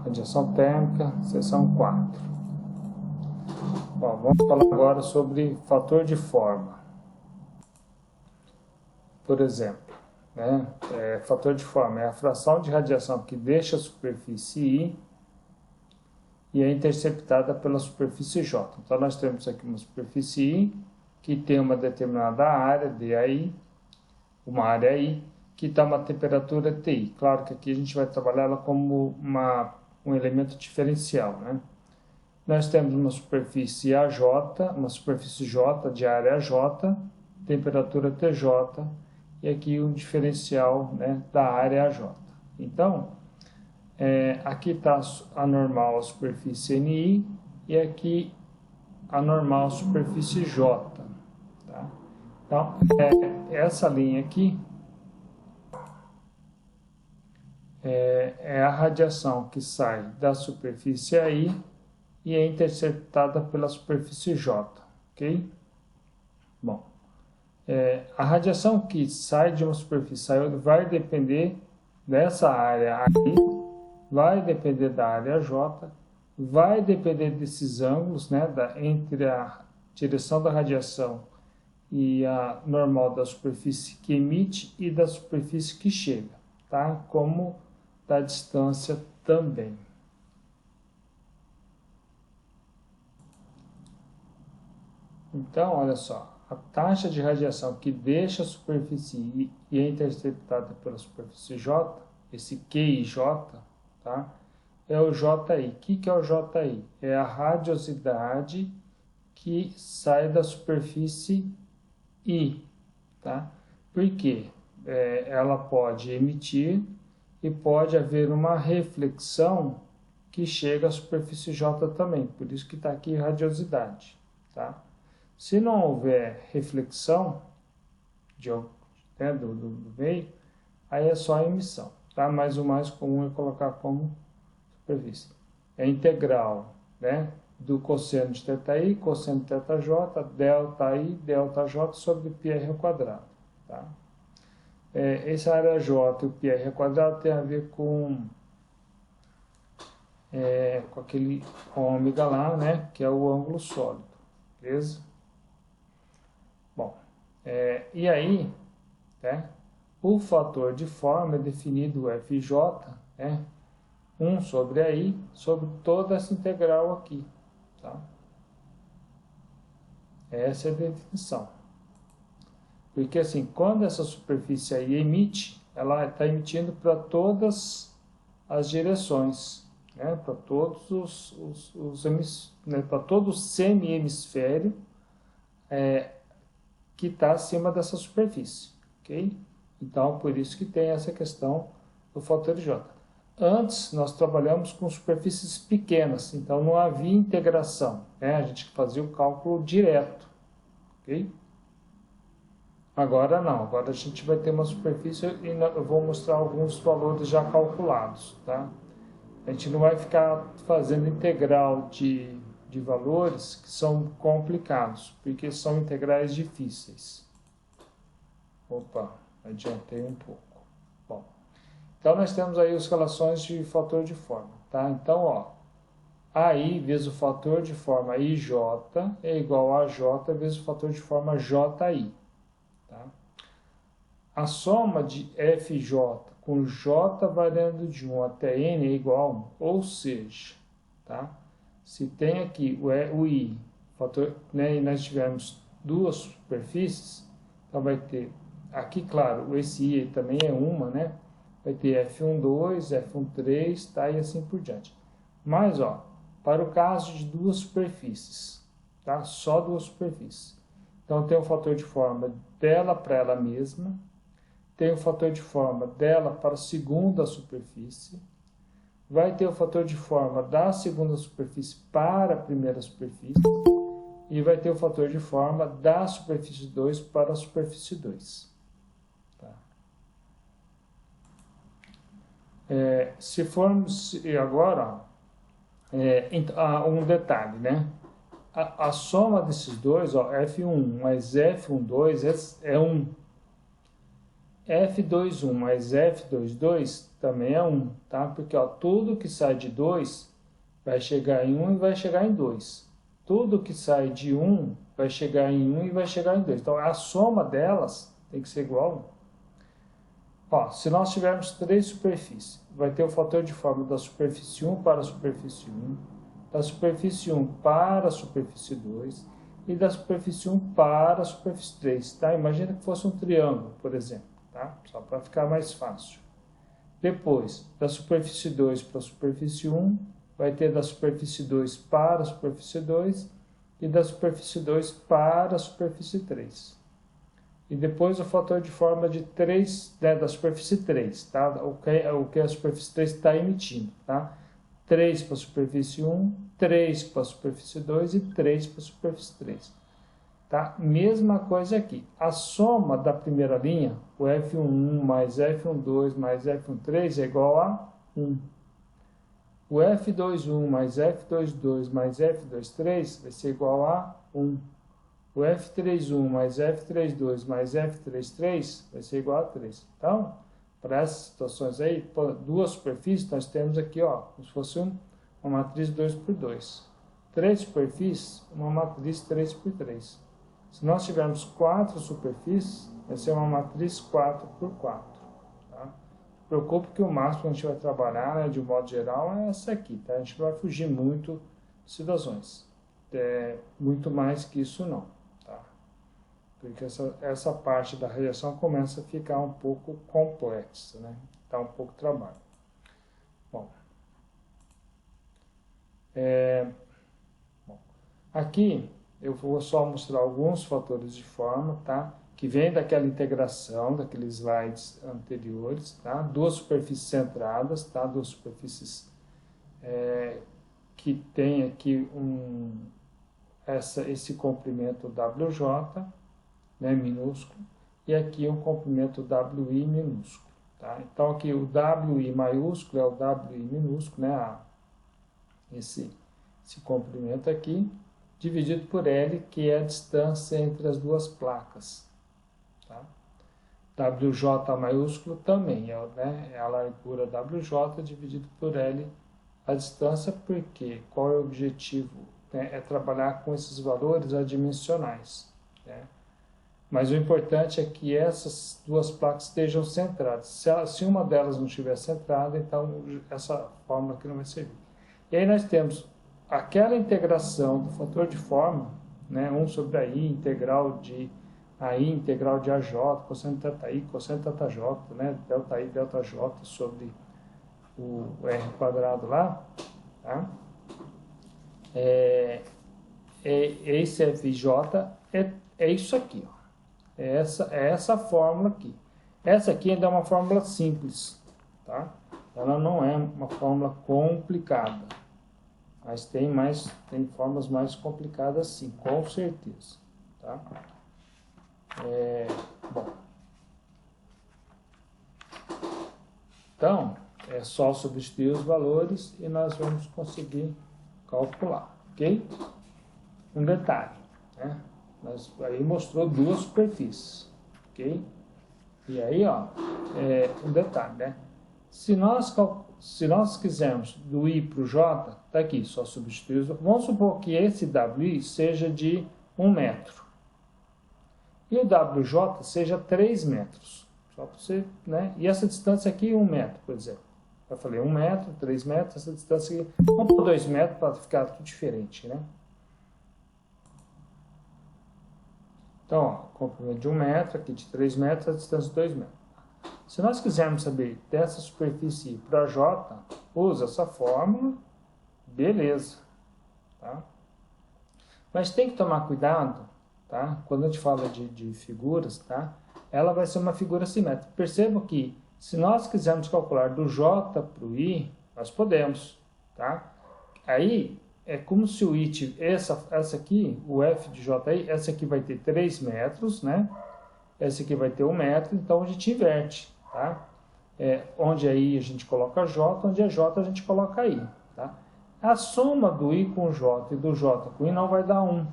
Radiação térmica, seção 4. Bom, vamos falar agora sobre fator de forma. Por exemplo, né, fator de forma é a fração de radiação que deixa a superfície I e é interceptada pela superfície J. Então, nós temos aqui uma superfície I que tem uma determinada área, DAI, uma área I, que está uma temperatura TI. Claro que aqui a gente vai trabalhar ela como um elemento diferencial, né? Nós temos uma superfície AJ, uma superfície J de área J, temperatura TJ, e aqui um diferencial, né, da área AJ. Então, aqui está a normal a superfície NI e aqui a normal a superfície J. Tá? Então, essa linha aqui é a radiação que sai da superfície AI e é interceptada pela superfície J, ok? Bom, a radiação que sai de uma superfície vai depender dessa área AI, vai depender da área J, vai depender desses ângulos, né, entre a direção da radiação e a normal da superfície que emite e da superfície que chega, tá? Como da distância também. Então, olha só, a taxa de radiação que deixa a superfície I e é interceptada pela superfície J, esse QIJ, tá? É o JI. O que é o JI? É a radiosidade que sai da superfície I, tá? Por quê? Ela pode emitir e pode haver uma reflexão que chega à superfície J também, por isso que está aqui radiosidade, tá? Se não houver reflexão do meio, aí é só a emissão, tá? Mas o mais comum é colocar como superfície. É integral, né, do cosseno de θi, cosseno de θj, delta I, delta j sobre πr ao quadrado, tá? Essa área J e o πr ao quadrado tem a ver com aquele ômega lá, né, que é o ângulo sólido, beleza? Bom, e aí, né, o fator de forma é definido FJ, né, 1 sobre AI, sobre toda essa integral aqui, tá? Essa é a definição. Porque assim, quando essa superfície aí emite, ela está emitindo para todas as direções, né? Para todos para todo o semi-hemisfério que está acima dessa superfície, ok? Então, por isso que tem essa questão do fator J. Antes, nós trabalhamos com superfícies pequenas, então não havia integração, né? A gente fazia o cálculo direto, ok? Agora não, agora a gente vai ter uma superfície e eu vou mostrar alguns valores já calculados, tá? A gente não vai ficar fazendo integral de valores que são complicados, porque são integrais difíceis. Opa, adiantei um pouco. Bom, então nós temos aí as relações de fator de forma, tá? Então, ó, AI vezes o fator de forma IJ é igual a J vezes o fator de forma JI. Tá? A soma de FJ com J variando de 1 até N é igual a 1, ou seja, tá? Se tem aqui o I, fator, né, e nós tivermos duas superfícies, então vai ter, aqui claro, esse I também é uma, né? Vai ter F12, F13, tá? E assim por diante. Mas, ó, para o caso de duas superfícies, tá? Só duas superfícies. Então, tem o fator de forma dela para ela mesma, tem o fator de forma dela para a segunda superfície, vai ter o fator de forma da segunda superfície para a primeira superfície, e vai ter o fator de forma da superfície 2 para a superfície 2. Tá? Se formos agora, um detalhe, né? A soma desses dois, ó, F1 mais F12 é 1. F21 mais F22 também é 1, tá? Porque ó, tudo que sai de 2 vai chegar em 1 e vai chegar em 2. Tudo que sai de 1 vai chegar em 1 e vai chegar em 2. Então, a soma delas tem que ser igual a 1. Ó, se nós tivermos 3 superfícies, vai ter o fator de forma da superfície 1 para a superfície 1, da superfície 1 para a superfície 2 e da superfície 1 para a superfície 3, tá? Imagina que fosse um triângulo, por exemplo, tá? Só para ficar mais fácil. Depois, da superfície 2 para a superfície 1, vai ter da superfície 2 para a superfície 2 e da superfície 2 para a superfície 3. E depois o fator de forma de 3, né, da superfície 3, tá? O que a superfície 3 está emitindo, tá? 3 para a superfície 1, 3 para a superfície 2 e 3 para a superfície 3. Tá? Mesma coisa aqui. A soma da primeira linha, o F11 mais F12 mais F13 é igual a 1. O F21 mais F22 mais F23 vai ser igual a 1. O F31 mais F32 mais F33 vai ser igual a 3. Então, para essas situações aí, duas superfícies, nós temos aqui, ó, como se fosse uma matriz 2 por 2. 3 superfícies, uma matriz 3 por 3. Se nós tivermos 4 superfícies, vai ser uma matriz 4 por 4. Tá? Não se preocupe que o máximo que a gente vai trabalhar, né, de um modo geral, é essa aqui. Tá? A gente vai fugir muito de situações. Muito mais que isso não. Tá? Porque essa parte da reação começa a ficar um pouco complexa. Né? Dá um pouco de trabalho. Bom, aqui eu vou só mostrar alguns fatores de forma, tá? Que vem daquela integração, daqueles slides anteriores, tá? Duas superfícies centradas, tá? Duas superfícies que tem aqui esse comprimento WJ, né, minúsculo, e aqui um comprimento WI minúsculo, tá? Então aqui o WI maiúsculo é o WI minúsculo, né? Esse comprimento aqui, dividido por L, que é a distância entre as duas placas. Tá? WJ maiúsculo também, né, é a largura WJ dividido por L, a distância, porque qual é o objetivo? Né, é trabalhar com esses valores adimensionais. Né? Mas o importante é que essas duas placas estejam centradas. Se uma delas não estiver centrada, então essa fórmula aqui não vai servir. E aí nós temos aquela integração do fator de forma, né, 1 sobre a I, integral de AJ, cosseno teta I, cosseno teta J, né, delta I, delta J sobre o R quadrado lá, tá? Esse FJ é isso aqui, ó. É essa fórmula aqui. Essa aqui ainda é uma fórmula simples, tá? Ela não é uma fórmula complicada. Mas tem formas mais complicadas sim, com certeza. Tá? Bom. Então, é só substituir os valores e nós vamos conseguir calcular, ok? Um detalhe, né? Aí mostrou duas superfícies, ok? E aí, ó, um detalhe, né? Se nós quisermos do I para o J, está aqui, só substituir. Vamos supor que esse WI seja de 1 metro. E o WJ seja 3 metros. Só para você, né? E essa distância aqui, 1 metro, por exemplo. Eu falei 1 metro, 3 metros, essa distância aqui. Vamos por 2 metros para ficar tudo diferente, né? Então, ó, comprimento de 1 metro, aqui de 3 metros, a distância de 2 metros. Se nós quisermos saber dessa superfície para J, usa essa fórmula, beleza. Tá? Mas tem que tomar cuidado, tá? Quando a gente fala de figuras, tá? Ela vai ser uma figura simétrica. Perceba que, se nós quisermos calcular do J para o I, nós podemos. Tá? Aí, é como se o I, essa aqui, o F de JI, essa aqui vai ter 3 metros, né? Essa aqui vai ter 1 metro, então a gente inverte, tá? Onde é I a gente coloca J, onde é J a gente coloca I, tá? A soma do I com J e do J com I não vai dar 1,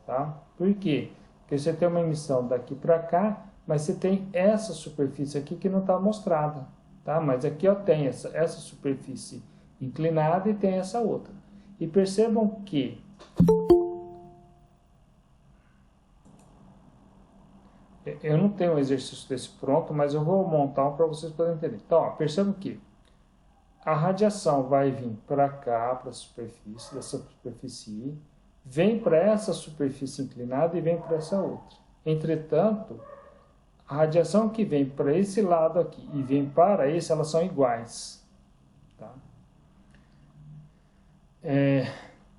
tá? Por quê? Porque você tem uma emissão daqui para cá, mas você tem essa superfície aqui que não está mostrada, tá? Mas aqui ó, tem essa superfície inclinada e tem essa outra. E percebam que eu não tenho um exercício desse pronto, mas eu vou montar um para vocês poderem entender. Então, ó, percebam que a radiação vai vir para cá, para a superfície, dessa superfície I, vem para essa superfície inclinada e vem para essa outra. Entretanto, a radiação que vem para esse lado aqui e vem para esse, elas são iguais. Tá?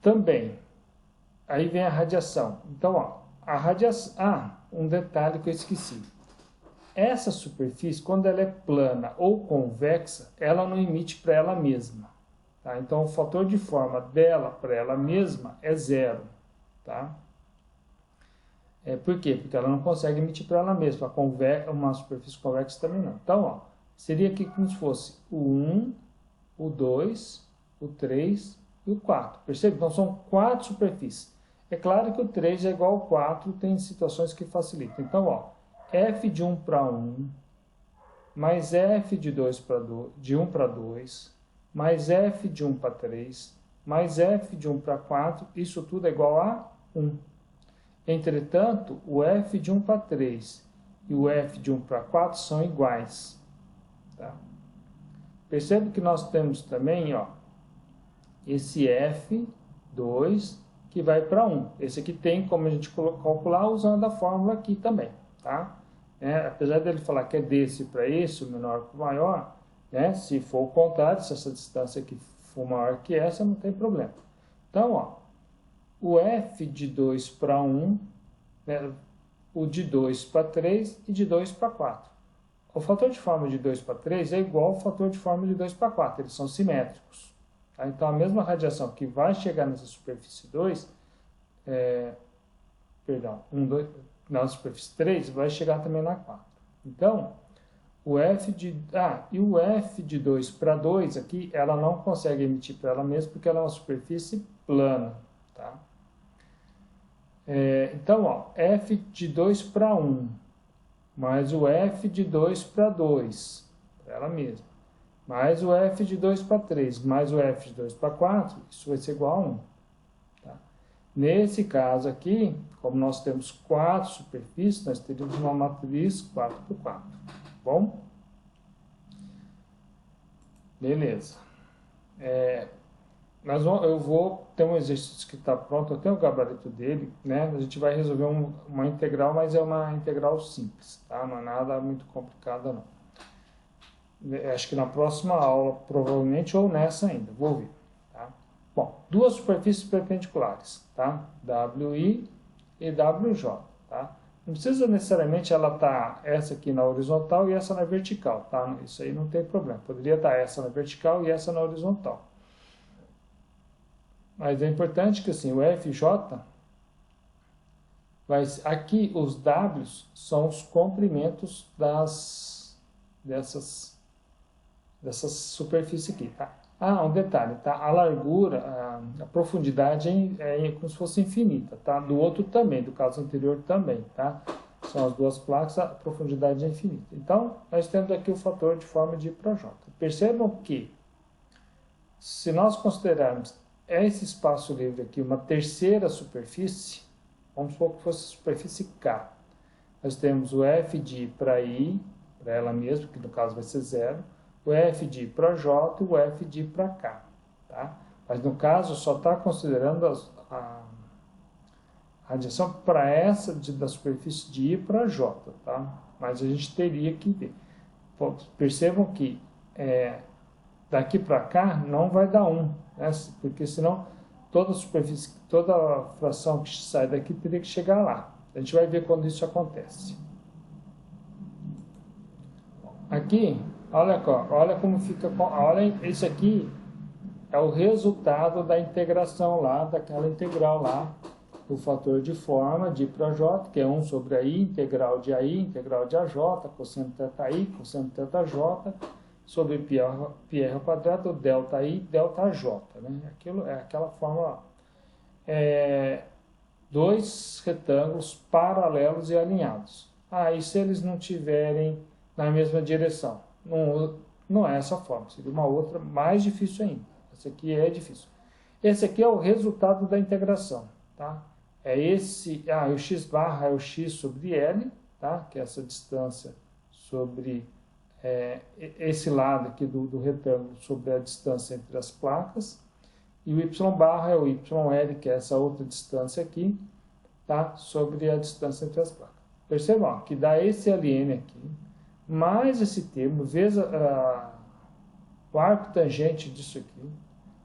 Também, aí vem a radiação. Então, ó, a radiação... um detalhe que eu esqueci. Essa superfície, quando ela é plana ou convexa, ela não emite para ela mesma. Tá? Então, o fator de forma dela para ela mesma é 0. Tá? Por quê? Porque ela não consegue emitir para ela mesma. Uma superfície convexa também não. Então, ó, seria aqui como se fosse o 1, o 2, o 3 e o 4. Percebe? Então, são 4 superfícies. É claro que o 3 é igual ao 4, tem situações que facilitam. Então, ó, F de 1 para 1, mais F de 1 para 2, mais F de 1 para 3, mais F de 1 para 4, isso tudo é igual a 1. Entretanto, o F de 1 para 3 e o F de 1 para 4 são iguais. Tá? Percebe que nós temos também, ó, esse F2 que vai para 1. Esse aqui tem como a gente calcular usando a fórmula aqui também. Tá? Apesar dele falar que é desse para esse, o menor para o maior, né? Se for o contrário, se essa distância aqui for maior que essa, não tem problema. Então, ó, o F de 2 para 1, né? O de 2 para 3 e de 2 para 4. O fator de forma de 2 para 3 é igual ao fator de forma de 2 para 4, eles são simétricos. Tá? Então, a mesma radiação que vai chegar nessa superfície 2, na superfície 3, vai chegar também na 4. Então, o F de 2 para 2 aqui, ela não consegue emitir para ela mesma, porque ela é uma superfície plana. Tá? Então, ó, F de 2 para 1, mais o F de 2 para 2, para ela mesma, mais o F de 2 para 3, mais o F de 2 para 4, isso vai ser igual a 1. Tá? Nesse caso aqui, como nós temos 4 superfícies, nós teríamos uma matriz 4 por 4. Bom? Beleza. Eu vou ter um exercício que está pronto, eu tenho o gabarito dele, né? A gente vai resolver uma integral, mas é uma integral simples, tá? Não é nada muito complicado, não. Acho que na próxima aula, provavelmente, ou nessa ainda, vou ver. Tá? Bom, duas superfícies perpendiculares, tá? WI e WJ, tá? Não precisa necessariamente ela estar essa aqui na horizontal e essa na vertical, tá? Isso aí não tem problema. Poderia estar essa na vertical e essa na horizontal. Mas é importante que assim, o FJ, aqui os Ws são os comprimentos dessas superfícies aqui, tá? Um detalhe, tá? A largura, a profundidade é como se fosse infinita, tá? Do outro também, do caso anterior também, tá? São as duas placas, a profundidade é infinita. Então, nós temos aqui o fator de forma de I para J. Percebam que, se nós considerarmos esse espaço livre aqui uma terceira superfície, vamos supor que fosse a superfície K. Nós temos o F de I para I, para ela mesma, que no caso vai ser 0, o F de I para J e o F de I para K. Tá? Mas no caso só está considerando a radiação para essa da superfície de I para J. Tá? Mas a gente teria que ver. Percebam que daqui para cá não vai dar 1, né? Porque senão toda a fração que sai daqui teria que chegar lá. A gente vai ver quando isso acontece. Aqui, olha como fica, olha, isso aqui é o resultado da integração lá, daquela integral lá, o fator de forma de I para J, que é 1 sobre AI, integral de AI, integral de AJ, cosseno θ I, cosseno θJ, sobre πr ao quadrado, delta I, delta J. Né? Aquilo é aquela fórmula lá. Dois retângulos paralelos e alinhados. E se eles não estiverem na mesma direção? Não é essa forma, seria uma outra mais difícil ainda. Essa aqui é difícil. Esse aqui é o resultado da integração, tá? É esse, o x barra é o x sobre L, tá? Que é essa distância sobre esse lado aqui do retângulo sobre a distância entre as placas. E o y barra é o YL, que é essa outra distância aqui, tá? Sobre a distância entre as placas. Percebam, ó, que dá esse ln aqui, mais esse termo, vezes o arco tangente disso aqui,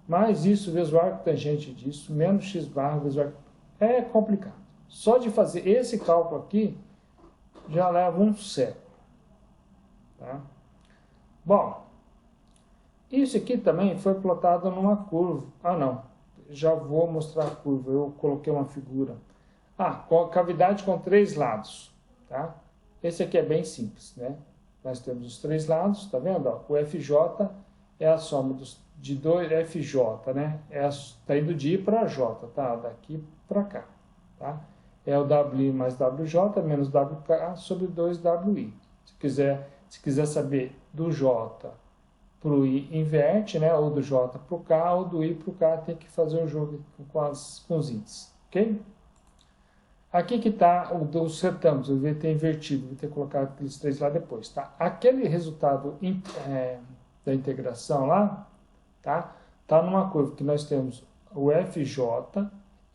mais isso vezes o arco tangente disso, menos x barra vezes o arco... É complicado. Só de fazer esse cálculo aqui, já leva um século. Tá? Bom, isso aqui também foi plotado numa curva. Não, já vou mostrar a curva, eu coloquei uma figura. Com a cavidade com 3 lados. Tá? Esse aqui é bem simples, né? Nós temos os 3 lados, tá vendo? Ó, o FJ é a soma de 2 FJ, né? Tá indo de I para J, tá? Daqui para cá, tá? É o WI mais WJ menos WK sobre 2WI. Se quiser saber do J para o I, inverte, né? Ou do J para o K, ou do I para o K, tem que fazer o jogo com os índices, ok? Aqui que está o dos retângulos, eu devia ter invertido, devia ter colocado aqueles 3 lá depois, tá? Aquele resultado da integração lá, tá? Tá numa curva que nós temos o FJ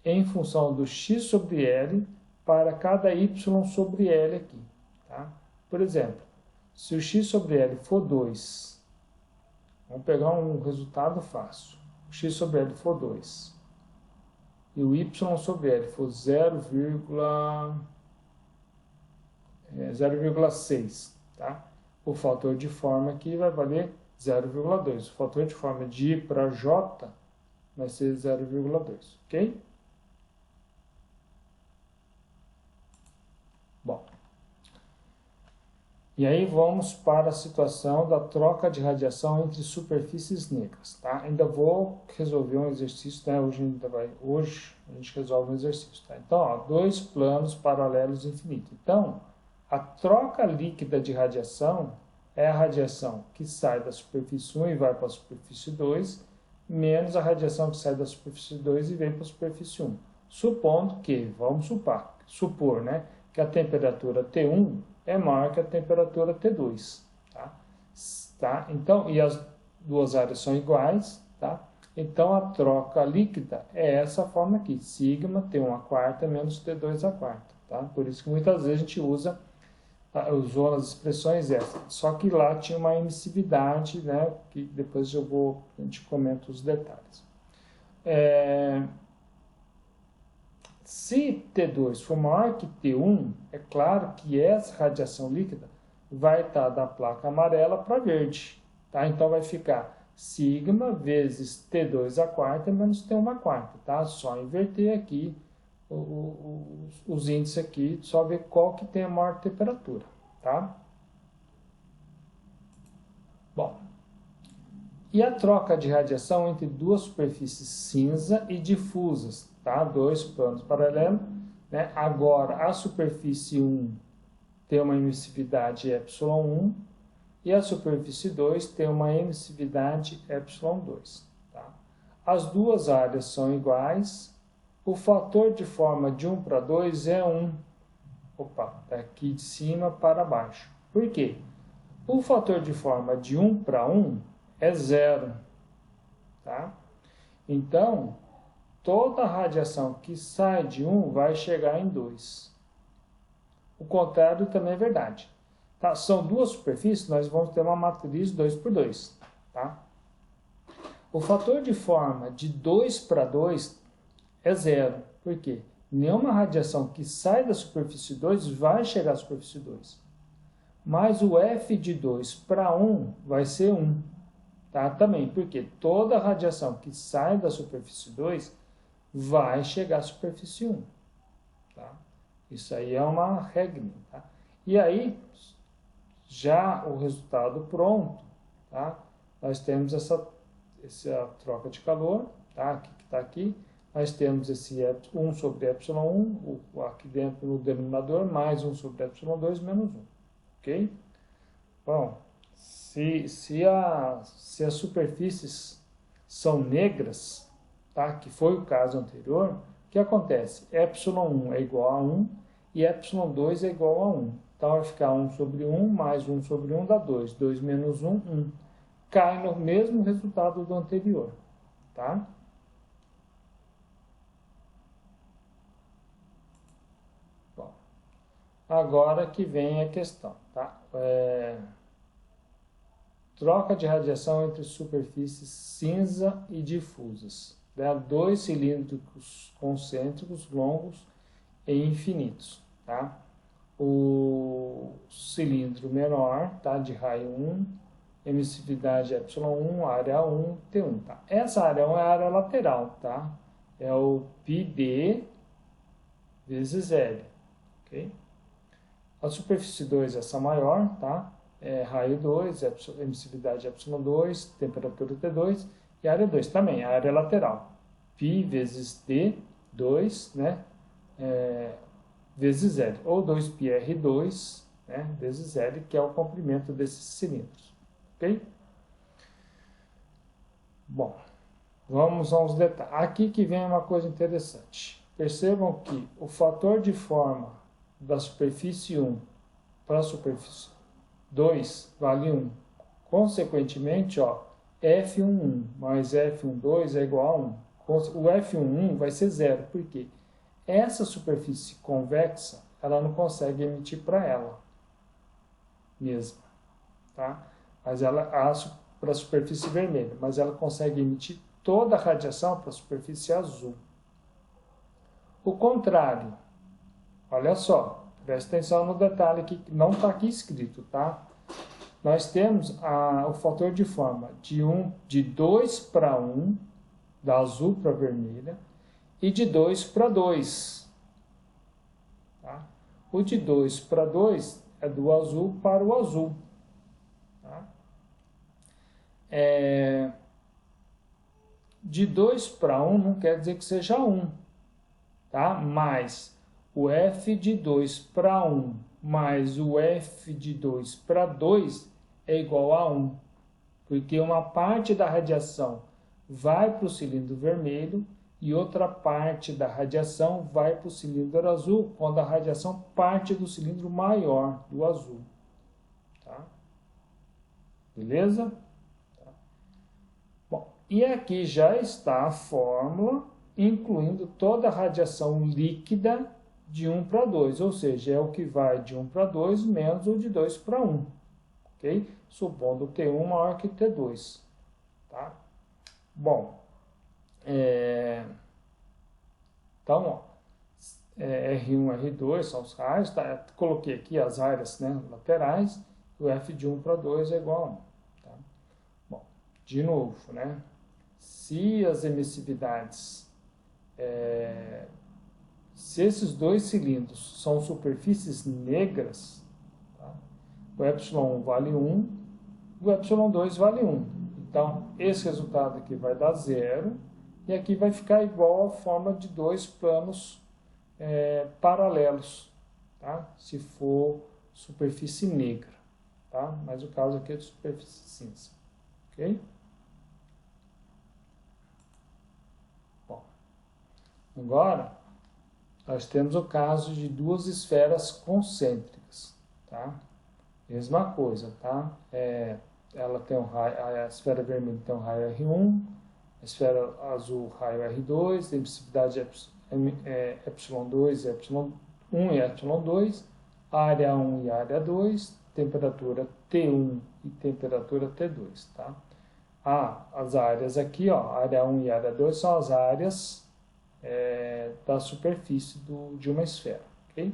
em função do x sobre L para cada y sobre L aqui, tá? Por exemplo, se o x sobre L for 2, vamos pegar um resultado fácil. O x sobre L for 2 e o y sobre L for 0,6, tá? O fator de forma aqui vai valer 0,2. O fator de forma de I para J vai ser 0,2, ok? Bom, e aí vamos para a situação da troca de radiação entre superfícies negras, tá? Ainda vou resolver um exercício, né? Hoje a gente resolve um exercício, tá? Então, ó, 2 planos paralelos infinitos. Então, a troca líquida de radiação é a radiação que sai da superfície 1 e vai para a superfície 2, menos a radiação que sai da superfície 2 e vem para a superfície 1. Supondo que, vamos supor, né, que a temperatura T1 é maior que a temperatura T2, tá? Então, e as duas áreas são iguais, tá? Então, a troca líquida é essa forma aqui, sigma T1 a quarta menos T2 a quarta, tá? Por isso que muitas vezes a gente usou as expressões essas, só que lá tinha uma emissividade, né, que depois a gente comenta os detalhes. Se T2 for maior que T1, é claro que essa radiação líquida vai estar da placa amarela para verde, tá? Então vai ficar sigma vezes T2 a quarta menos T1 a quarta, tá? Só inverter aqui os índices aqui, só ver qual que tem a maior temperatura, tá? Bom, e a troca de radiação entre duas superfícies cinza e difusas, tá? 2 planos paralelos, né? Agora, a superfície 1 tem uma emissividade ε1 e a superfície 2 tem uma emissividade ε2, tá? As duas áreas são iguais, o fator de forma de 1 para 2 é 1. Daqui de cima para baixo. Por quê? O fator de forma de 1 para 1 é 0, tá? Então, toda a radiação que sai de 1 vai chegar em 2. O contrário também é verdade. Tá? São duas superfícies, nós vamos ter uma matriz 2 por 2. Tá? O fator de forma de 2 para 2 é 0. Por quê? Nenhuma radiação que sai da superfície 2 vai chegar à superfície 2. Mas o F de 2 para 1 vai ser 1. Tá? Também, porque toda radiação que sai da superfície 2 vai chegar à superfície 1. Tá? Isso aí é uma regrinha. Tá? E aí, já o resultado pronto, tá? Nós temos essa troca de calor, tá? Que está aqui, nós temos esse 1 sobre ε1, aqui dentro no denominador, mais 1 sobre ε2 menos 1, ok? Bom, se as superfícies são negras, tá? Que foi o caso anterior, o que acontece? ε1 é igual a 1 e ε2 é igual a 1. Então, vai ficar 1 sobre 1 mais 1 sobre 1 dá 2. 2 menos 1, 1. Cai no mesmo resultado do anterior, tá? Bom, agora que vem a questão, tá? Troca de radiação entre superfícies cinza e difusas. Né? Dois cilíndricos concêntricos longos e infinitos, tá? O cilindro menor, tá? De raio 1, emissividade ε1, área 1, T1, tá? Essa área 1 é a área lateral, tá? É o πd vezes L, ok? A superfície 2 é essa maior, tá? É raio 2, emissividade ε2, temperatura T2, e área 2 também, a área lateral. π vezes D2, né? Vezes L, ou 2πr2, né? Vezes L, que é o comprimento desses cilindros, ok? Bom, vamos aos detalhes. Aqui que vem uma coisa interessante. Percebam que o fator de forma da superfície 1 para a superfície 2 vale 1. Consequentemente, ó, F11 mais F12 é igual a 1. O F11 vai ser 0, porque essa superfície convexa, ela não consegue emitir para ela mesma, tá? Mas ela, para a superfície vermelha, mas ela consegue emitir toda a radiação para a superfície azul. O contrário, olha só, presta atenção no detalhe que não está aqui escrito, tá? Nós temos o fator de forma de 2 para 1, da azul para a vermelha, e de 2 para 2. Tá? O de 2 para 2 é do azul para o azul. Tá? De 2 para 1 não quer dizer que seja 1. Tá? Mas o F de 2 para 1 mais o F de 2 para 2 é igual a 1. Porque uma parte da radiação vai para o cilindro vermelho e outra parte da radiação vai para o cilindro azul, quando a radiação parte do cilindro maior, do azul. Tá? Beleza? Tá. Bom, e aqui já está a fórmula, incluindo toda a radiação líquida de 1 para 2, ou seja, é o que vai de 1 para 2 menos o de 2 para 1, ok? Supondo T1 maior que T2, tá? Bom, então, ó, R1 e R2 são os raios, tá? Coloquei aqui as áreas, né, laterais, o F de 1 para 2 é igual a 1. Tá? Bom, de novo, né? Se as emissividades, se esses dois cilindros são superfícies negras, tá? O ε1 vale 1, o ε2 vale 1. Então, esse resultado aqui vai dar 0, e aqui vai ficar igual a forma de dois planos paralelos, tá? Se for superfície negra, tá? Mas o caso aqui é de superfície cinza, ok? Bom, agora nós temos o caso de duas esferas concêntricas, tá? Mesma coisa, tá? Ela tem a esfera vermelha tem um raio R1, a esfera azul raio R2, a emissividade ε2, ε1 e ε2, área 1 e área 2, temperatura T1 e temperatura T2, tá? As áreas aqui, ó, área 1 e área 2 são as áreas da superfície de uma esfera, ok?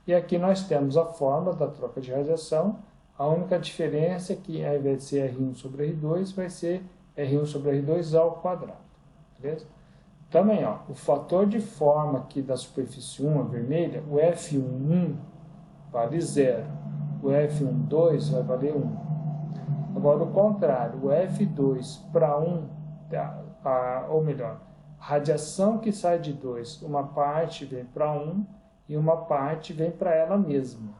E aqui nós temos a fórmula da troca de radiação. A única diferença é que, ao invés de ser R1 sobre R2, vai ser R1 sobre R2 ao quadrado. Beleza? Também, ó, o fator de forma aqui da superfície 1, a vermelha, o F11 vale 0. O F12 vai valer 1. Agora, o contrário, o F2 para 1, ou melhor, radiação que sai de 2, uma parte vem para 1 e uma parte vem para ela mesma.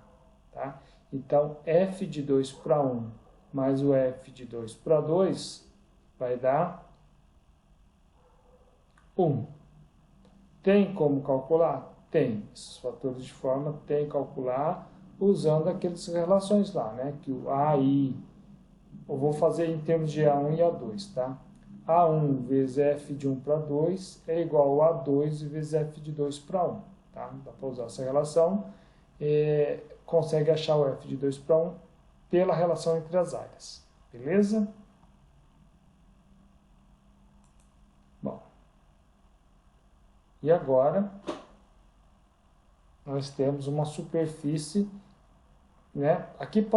Tá? Então, F de 2 para 1 mais o F de 2 para 2 vai dar 1. Tem como calcular? Tem. Esses fatores de forma tem que calcular usando aquelas relações lá, né? Que o A, I, eu vou fazer em termos de A1 e A2, tá? A1 vezes F de 1 para 2 é igual a A2 vezes F de 2 para 1, tá? Dá para usar essa relação. Consegue achar o F de 2 para 1 pela relação entre as áreas, beleza? Bom, e agora nós temos uma superfície, né? Aqui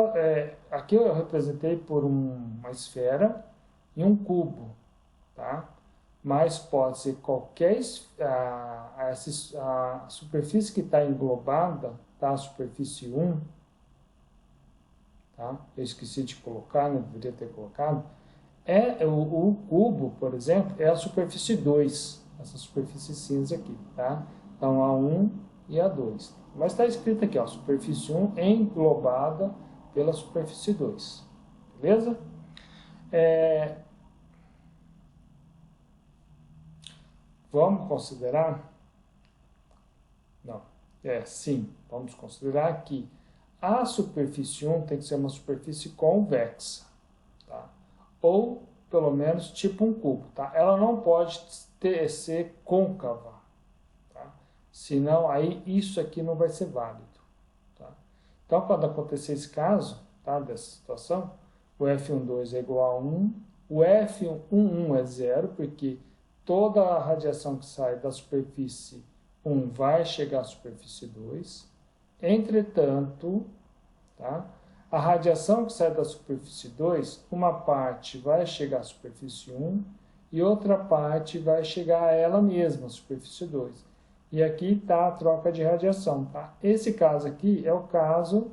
eu representei por uma esfera e um cubo, tá? Mas pode ser qualquer a superfície que está englobada, tá? A superfície 1, tá? Eu esqueci de colocar, não deveria ter colocado. O cubo, por exemplo, é a superfície 2, essa superfície cinza aqui, tá? Então, A1 e A2. Mas está escrito aqui, ó, superfície 1 englobada pela superfície 2, beleza? Vamos considerar? Não, sim, vamos considerar que a superfície 1 tem que ser uma superfície convexa, tá? Ou, pelo menos, tipo um cubo, tá? Ela não pode ser côncava, tá? Senão, aí, isso aqui não vai ser válido, tá? Então, quando acontecer esse caso, tá? Dessa situação, o F12 é igual a 1, o F11 é 0, porque toda a radiação que sai da superfície 1 vai chegar à superfície 2. Entretanto, tá? A radiação que sai da superfície 2, uma parte vai chegar à superfície 1 e outra parte vai chegar a ela mesma, a superfície 2. E aqui está a troca de radiação. Tá? Esse caso aqui é o caso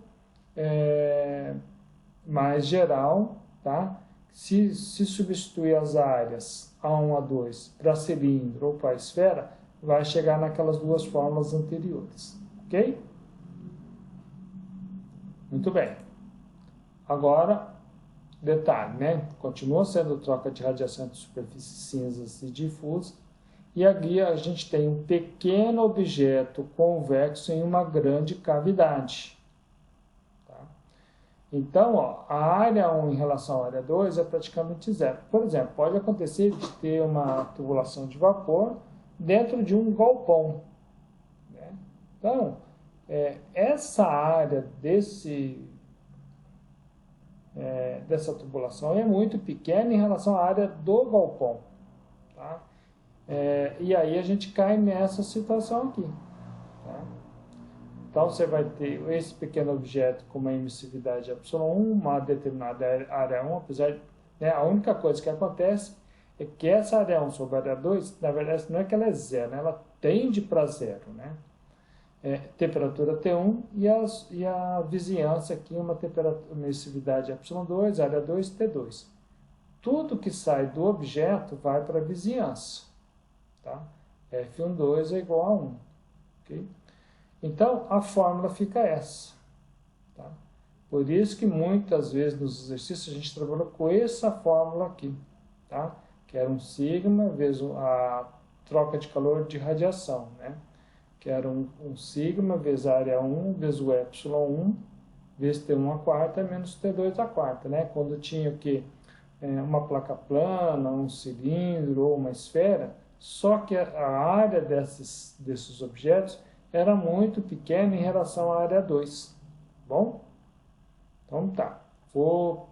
mais geral, tá? Se substituir as áreas A1, A2 para cilindro ou para esfera, vai chegar naquelas duas fórmulas anteriores, ok? Muito bem. Agora, detalhe, né? Continua sendo troca de radiação entre superfícies cinzas e difusas, e aqui a gente tem um pequeno objeto convexo em uma grande cavidade. Tá? Então, ó, a área 1 em relação à área 2 é praticamente zero. Por exemplo, pode acontecer de ter uma tubulação de vapor dentro de um galpão, né? Então, essa área dessa tubulação é muito pequena em relação à área do galpão, tá? E aí a gente cai nessa situação aqui, tá? Então você vai ter esse pequeno objeto com uma emissividade ε1, uma determinada área 1, apesar de, né, a única coisa que acontece é que essa área 1 sobre a área 2, na verdade, não é que ela é zero, né? Ela tende para zero, né? Temperatura T1 e a vizinhança aqui, uma emissividade ε2, área 2, T2. Tudo que sai do objeto vai para a vizinhança, tá? F12 é igual a 1, ok? Então, a fórmula fica essa, tá? Por isso que muitas vezes nos exercícios a gente trabalhou com essa fórmula aqui, tá? Que era um sigma vezes a troca de calor de radiação, né? Que era um sigma vezes a área 1 vezes o ε1 vezes T1 a quarta menos T2 a quarta, né? Quando tinha o quê? Uma placa plana, um cilindro ou uma esfera, só que a área desses objetos era muito pequena em relação à área 2, bom? Então tá, vou